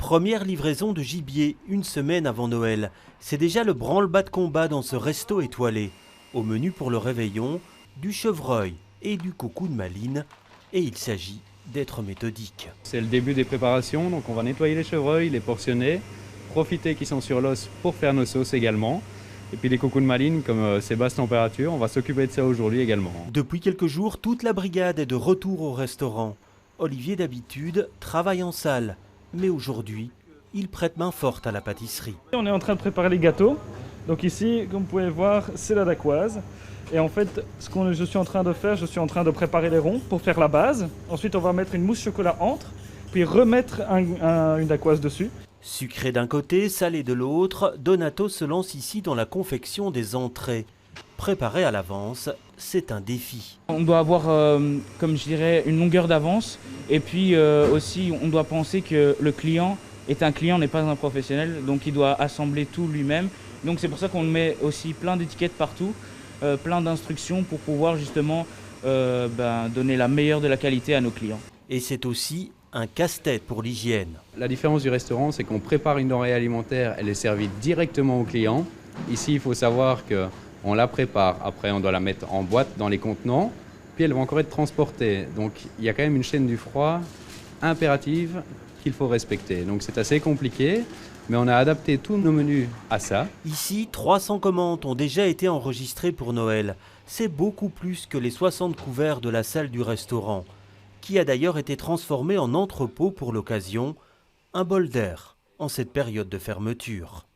Première livraison de gibier, une semaine avant Noël. C'est déjà le branle-bas de combat dans ce resto étoilé. Au menu pour le réveillon, du chevreuil et du coucou de Malines. Et il s'agit d'être méthodique. C'est le début des préparations, donc on va nettoyer les chevreuils, les portionner, profiter qu'ils sont sur l'os pour faire nos sauces également. Et puis les coucous de Malines, comme c'est basse température, on va s'occuper de ça aujourd'hui également. Depuis quelques jours, toute la brigade est de retour au restaurant. Olivier d'habitude travaille en salle, mais aujourd'hui, il prête main forte à la pâtisserie. On est en train de préparer les gâteaux. Donc ici, comme vous pouvez voir, c'est la dacquoise. Et en fait, je suis en train de faire, je suis en train de préparer les ronds pour faire la base. Ensuite, on va mettre une mousse chocolat entre, puis remettre une dacquoise dessus. Sucré d'un côté, salé de l'autre, Donato se lance ici dans la confection des entrées. Préparé à l'avance, c'est un défi. On doit avoir, comme je dirais, une longueur d'avance. Et puis aussi, on doit penser que le client est un client, n'est pas un professionnel. Donc il doit assembler tout lui-même. Donc c'est pour ça qu'on met aussi plein d'étiquettes partout, plein d'instructions pour pouvoir justement donner la meilleure de la qualité à nos clients. Et c'est aussi un casse-tête pour l'hygiène. La différence du restaurant, c'est qu'on prépare une denrée alimentaire, elle est servie directement au client. Ici, il faut savoir qu'on la prépare, après on doit la mettre en boîte dans les contenants, puis elle va encore être transportée. Donc il y a quand même une chaîne du froid impérative qu'il faut respecter. Donc c'est assez compliqué, mais on a adapté tous nos menus à ça. Ici, 300 commandes ont déjà été enregistrées pour Noël. C'est beaucoup plus que les 60 couverts de la salle du restaurant, qui a d'ailleurs été transformé en entrepôt pour l'occasion, un bol d'air en cette période de fermeture.